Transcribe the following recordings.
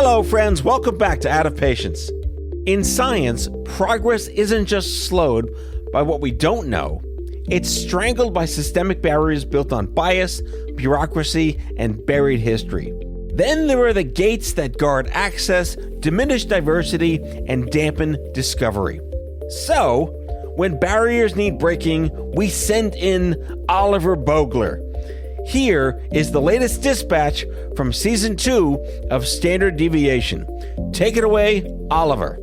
Hello, friends. Welcome back to Out of Patience. In science, progress isn't just slowed by what we don't know. It's strangled by systemic barriers built on bias, bureaucracy, and buried history. Then there are the gates that guard access, diminish diversity, and dampen discovery. So, when barriers need breaking, we send in Oliver Bogler. Here is the latest dispatch from Season 2 of Standard Deviation. Take it away, Oliver.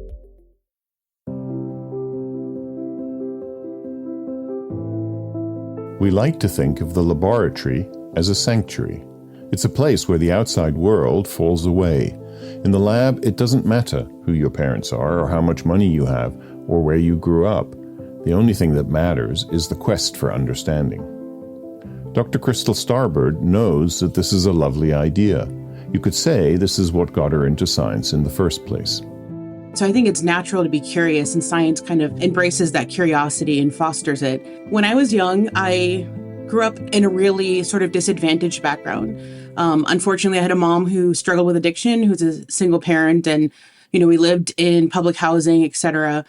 We like to think of the laboratory as a sanctuary. It's a place where the outside world falls away. In the lab, it doesn't matter who your parents are or how much money you have or where you grew up. The only thing that matters is the quest for understanding. Dr. Chrystal Starbird knows that this is a lovely idea. You could say this is what got her into science in the first place. So I think it's natural to be curious, and science kind of embraces that curiosity and fosters it. When I was young, I grew up in a really sort of disadvantaged background. Unfortunately, I had a mom who struggled with addiction, who's a single parent, and, we lived in public housing, etc.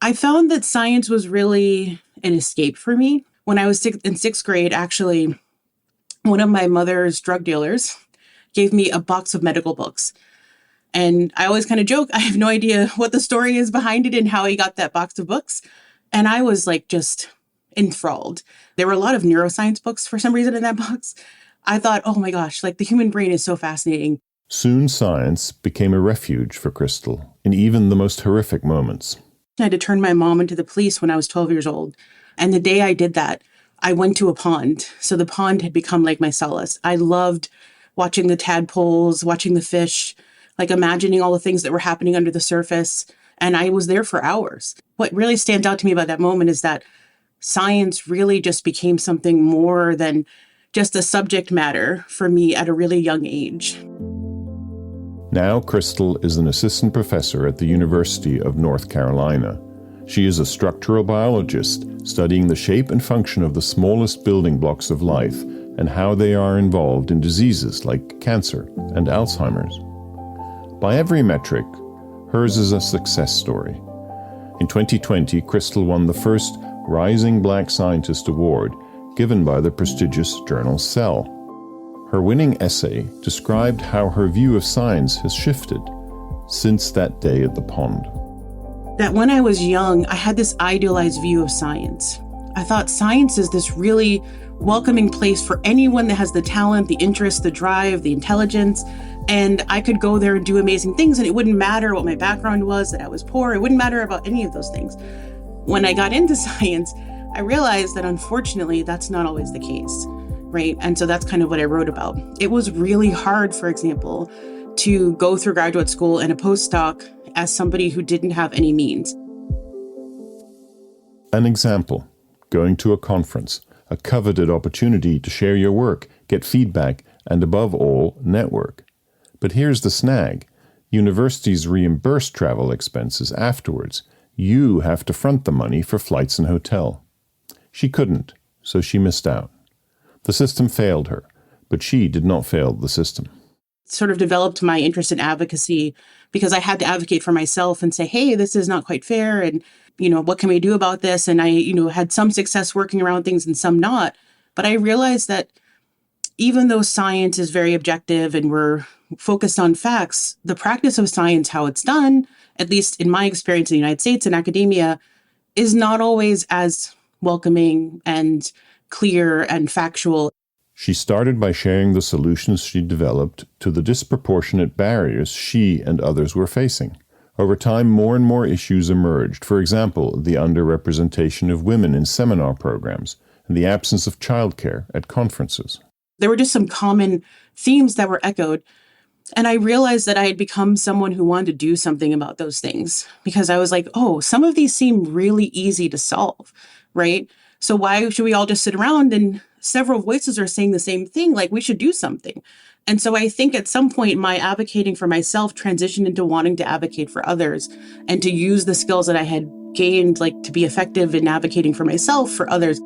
I found that science was really an escape for me. When I was in sixth grade, actually, one of my mother's drug dealers gave me a box of medical books. And I always kind of joke, I have no idea what the story is behind it and how he got that box of books. And I was just enthralled. There were a lot of neuroscience books for some reason in that box. I thought, oh my gosh, the human brain is so fascinating. Soon science became a refuge for Chrystal in even the most horrific moments. I had to turn my mom into the police when I was 12 years old. And the day I did that, I went to a pond. So the pond had become like my solace. I loved watching the tadpoles, watching the fish, imagining all the things that were happening under the surface. And I was there for hours. What really stands out to me about that moment is that science really just became something more than just a subject matter for me at a really young age. Now Chrystal is an assistant professor at the University of North Carolina. She is a structural biologist studying the shape and function of the smallest building blocks of life and how they are involved in diseases like cancer and Alzheimer's. By every metric, hers is a success story. In 2020, Chrystal won the first Rising Black Scientist Award given by the prestigious journal Cell. Her winning essay described how her view of science has shifted since that day at the pond. That when I was young, I had this idealized view of science. I thought science is this really welcoming place for anyone that has the talent, the interest, the drive, the intelligence. And I could go there and do amazing things, and it wouldn't matter what my background was, that I was poor. It wouldn't matter about any of those things. When I got into science, I realized that unfortunately, that's not always the case, right? And so that's kind of what I wrote about. It was really hard, for example, to go through graduate school and a postdoc as somebody who didn't have any means. An example, going to a conference, a coveted opportunity to share your work, get feedback, and above all, network. But here's the snag. Universities reimburse travel expenses afterwards. You have to front the money for flights and hotel. She couldn't, so she missed out. The system failed her, but she did not fail the system. Sort of developed my interest in advocacy because I had to advocate for myself and say, hey, this is not quite fair. And, what can we do about this? And I, had some success working around things and some not. But I realized that even though science is very objective and we're focused on facts, the practice of science, how it's done, at least in my experience in the United States and academia, is not always as welcoming and clear and factual. She started by sharing the solutions she developed to the disproportionate barriers she and others were facing. Over time, more and more issues emerged. For example, the underrepresentation of women in seminar programs and the absence of childcare at conferences. There were just some common themes that were echoed. And I realized that I had become someone who wanted to do something about those things because I was like, oh, some of these seem really easy to solve, right? So why should we all just sit around and several voices are saying the same thing, we should do something. And so I think at some point my advocating for myself transitioned into wanting to advocate for others and to use the skills that I had gained, to be effective in advocating for myself, for others.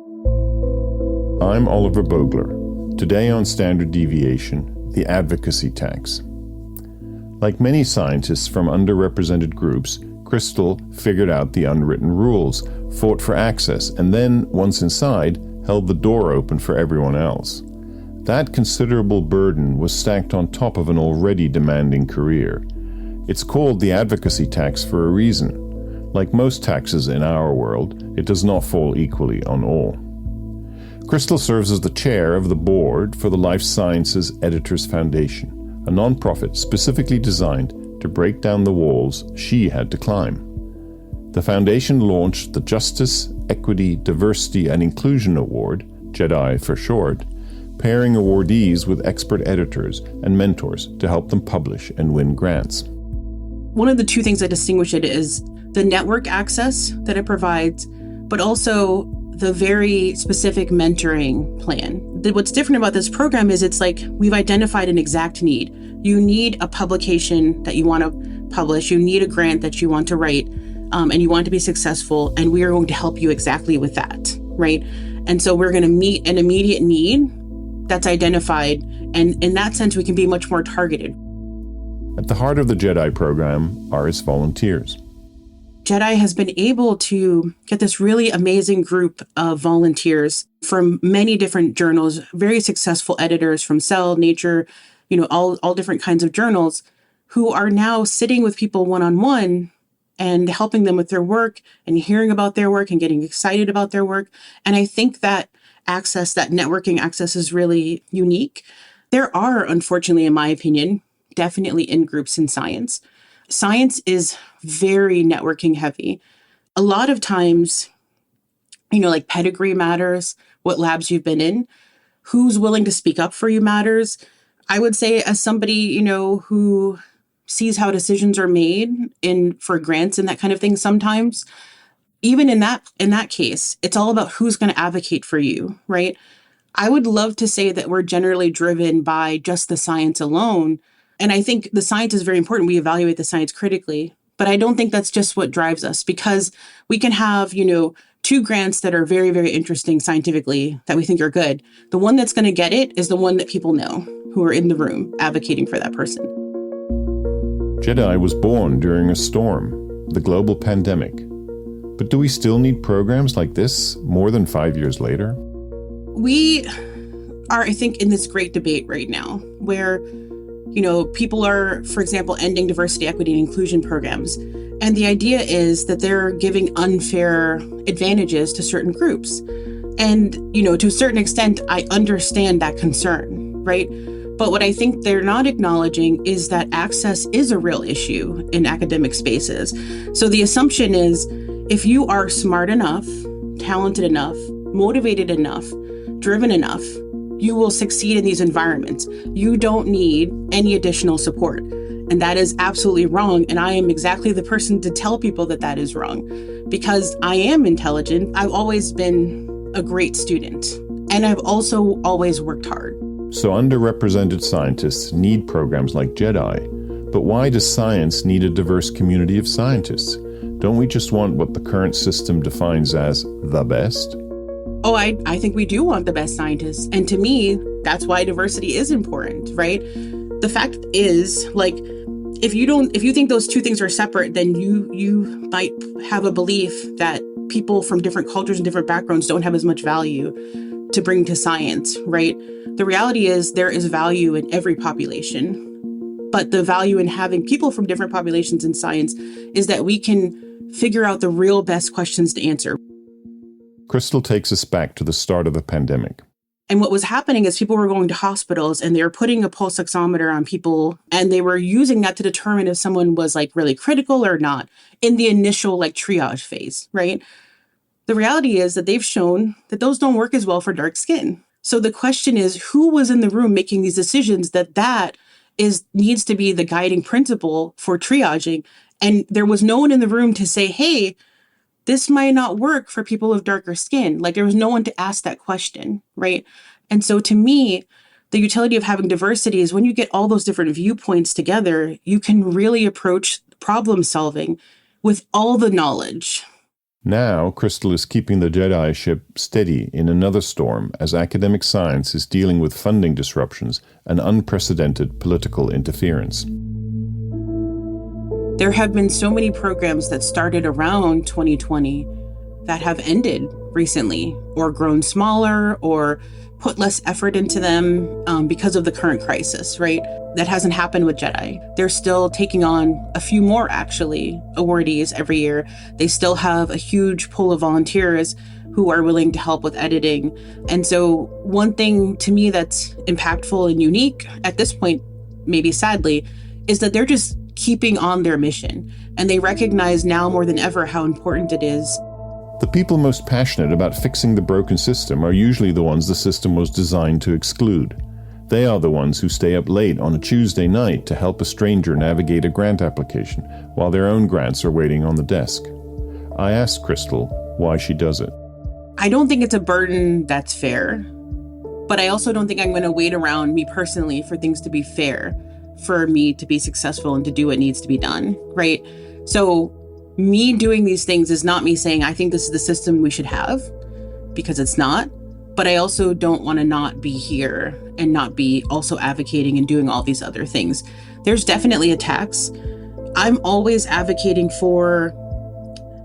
I'm Oliver Bogler. Today on Standard Deviation, the advocacy tax. Like many scientists from underrepresented groups, Chrystal figured out the unwritten rules, fought for access, and then, once inside, held the door open for everyone else. That considerable burden was stacked on top of an already demanding career. It's called the advocacy tax for a reason. Like most taxes in our world, it does not fall equally on all. Chrystal serves as the chair of the board for the Life Sciences Editors Foundation, a nonprofit specifically designed to break down the walls she had to climb. The foundation launched the Justice, Equity, Diversity, and Inclusion Award, JEDI for short, pairing awardees with expert editors and mentors to help them publish and win grants. One of the two things that distinguish it is the network access that it provides, but also the very specific mentoring plan. What's different about this program is it's like we've identified an exact need. You need a publication that you want to publish. You need a grant that you want to write, and you want to be successful. And we are going to help you exactly with that, right? And so we're going to meet an immediate need that's identified. And in that sense, we can be much more targeted. At the heart of the JEDI program are its volunteers. JEDI has been able to get this really amazing group of volunteers from many different journals, very successful editors from Cell, Nature, all different kinds of journals, who are now sitting with people one-on-one and helping them with their work and hearing about their work and getting excited about their work. And I think that access, that networking access, is really unique. There are, unfortunately, in my opinion, definitely in-groups in science. Science is very networking heavy. A lot of times, like pedigree matters, what labs you've been in, who's willing to speak up for you matters. I would say, as somebody, who sees how decisions are made for grants and that kind of thing, sometimes, even in that case, it's all about who's going to advocate for you, right? I would love to say that we're generally driven by just the science alone. And I think the science is very important. We evaluate the science critically, but I don't think that's just what drives us, because we can have, two grants that are very, very interesting scientifically that we think are good. The one that's going to get it is the one that people know, who are in the room advocating for that person. JEDI was born during a storm, the global pandemic. But do we still need programs like this more than 5 years later? We are, I think, in this great debate right now where, people are, for example, ending diversity, equity, and inclusion programs. And the idea is that they're giving unfair advantages to certain groups. And, to a certain extent, I understand that concern, right? But what I think they're not acknowledging is that access is a real issue in academic spaces. So the assumption is, if you are smart enough, talented enough, motivated enough, driven enough, you will succeed in these environments. You don't need any additional support. And that is absolutely wrong. And I am exactly the person to tell people that that is wrong, because I am intelligent. I've always been a great student, and I've also always worked hard. So underrepresented scientists need programs like JEDI. But why does science need a diverse community of scientists? Don't we just want what the current system defines as the best? Oh, I think we do want the best scientists. And to me, that's why diversity is important, right? The fact is, if you think those two things are separate, then you might have a belief that people from different cultures and different backgrounds don't have as much value to bring to science, right? The reality is there is value in every population, but the value in having people from different populations in science is that we can figure out the real best questions to answer. Chrystal takes us back to the start of the pandemic. And what was happening is people were going to hospitals and they were putting a pulse oximeter on people, and they were using that to determine if someone was really critical or not in the initial triage phase, right? The reality is that they've shown that those don't work as well for dark skin. So the question is, who was in the room making these decisions that needs to be the guiding principle for triaging? And there was no one in the room to say, hey, this might not work for people of darker skin. There was no one to ask that question, right? And so to me, the utility of having diversity is when you get all those different viewpoints together, you can really approach problem solving with all the knowledge. Now, Chrystal is keeping the JEDI ship steady in another storm as academic science is dealing with funding disruptions and unprecedented political interference. There have been so many programs that started around 2020 that have ended recently or grown smaller or put less effort into them because of the current crisis, right? That hasn't happened with Jedi. They're still taking on a few more, actually, awardees every year. They still have a huge pool of volunteers who are willing to help with editing. And so one thing to me that's impactful and unique at this point, maybe sadly, is that they're just keeping on their mission. And they recognize now more than ever how important it is. The people most passionate about fixing the broken system are usually the ones the system was designed to exclude. They are the ones who stay up late on a Tuesday night to help a stranger navigate a grant application while their own grants are waiting on the desk. I asked Chrystal why she does it. I don't think it's a burden that's fair, but I also don't think I'm going to wait around, me personally, for things to be fair, for me to be successful and to do what needs to be done, right? So me doing these things is not me saying, I think this is the system we should have, because it's not. But I also don't want to not be here and not be also advocating and doing all these other things. There's definitely attacks. I'm always advocating for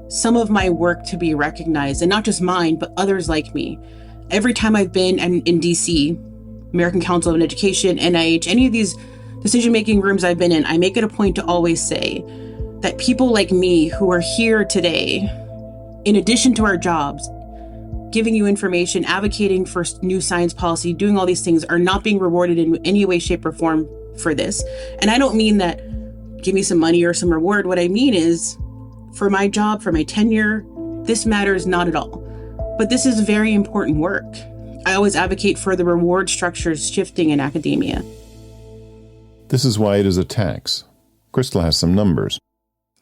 some of my work to be recognized, and not just mine, but others like me. Every time I've been in DC, American Council on Education, NIH, any of these decision-making rooms I've been in, I make it a point to always say that people like me who are here today, in addition to our jobs, giving you information, advocating for new science policy, doing all these things, are not being rewarded in any way, shape, or form for this. And I don't mean that give me some money or some reward. What I mean is, for my job, for my tenure, this matters not at all. But this is very important work. I always advocate for the reward structures shifting in academia. This is why it is a tax. Chrystal has some numbers.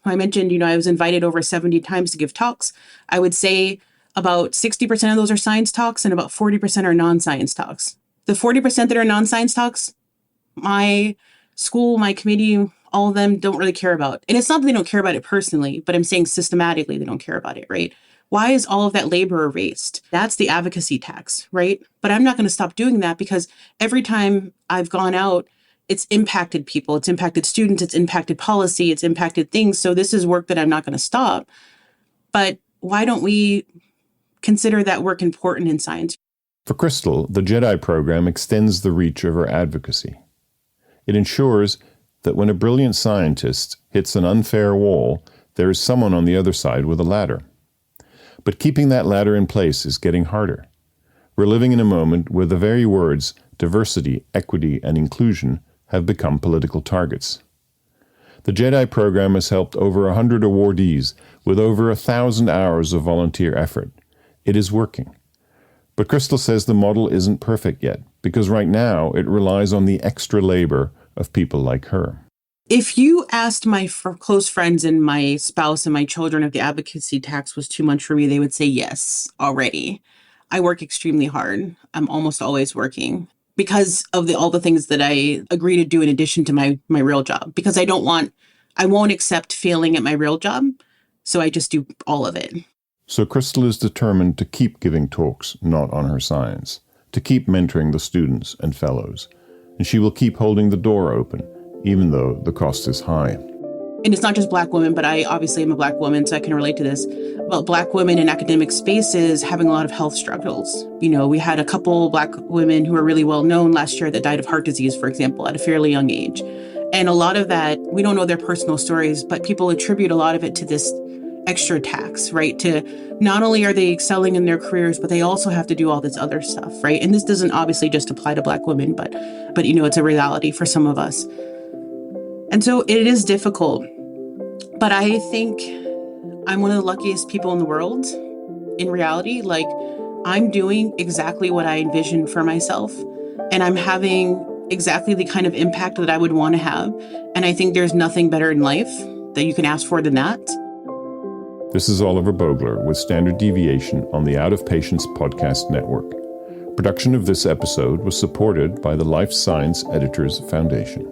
I mentioned, I was invited over 70 times to give talks. I would say about 60% of those are science talks and about 40% are non-science talks. The 40% that are non-science talks, my school, my committee, all of them don't really care about. And it's not that they don't care about it personally, but I'm saying systematically they don't care about it, right? Why is all of that labor erased? That's the advocacy tax, right? But I'm not going to stop doing that, because every time I've gone out, it's impacted people, it's impacted students, it's impacted policy, it's impacted things. So this is work that I'm not going to stop. But why don't we consider that work important in science? For Chrystal, the Jedi program extends the reach of her advocacy. It ensures that when a brilliant scientist hits an unfair wall, there is someone on the other side with a ladder. But keeping that ladder in place is getting harder. We're living in a moment where the very words diversity, equity, and inclusion have become political targets. The Jedi program has helped over 100 awardees with over 1,000 hours of volunteer effort. It is working. But Chrystal says the model isn't perfect yet, because right now it relies on the extra labor of people like her. If you asked my close friends and my spouse and my children if the advocacy tax was too much for me, they would say yes already. I work extremely hard. I'm almost always working because of all the things that I agree to do in addition to my real job, because I won't accept failing at my real job. So I just do all of it. So Chrystal is determined to keep giving talks not on her science, to keep mentoring the students and fellows, and she will keep holding the door open, even though the cost is high. And it's not just Black women, but I obviously am a Black woman, so I can relate to this. About Black women in academic spaces having a lot of health struggles. We had a couple Black women who are really well known last year that died of heart disease, for example, at a fairly young age. And a lot of that, we don't know their personal stories, but people attribute a lot of it to this extra tax, right? To not only are they excelling in their careers, but they also have to do all this other stuff, right? And this doesn't obviously just apply to Black women, but it's a reality for some of us. And so it is difficult, but I think I'm one of the luckiest people in the world. In reality, I'm doing exactly what I envisioned for myself, and I'm having exactly the kind of impact that I would want to have. And I think there's nothing better in life that you can ask for than that. This is Oliver Bogler with Standard Deviation on the Out of Patience podcast network. Production of this episode was supported by the Life Science Editors Foundation.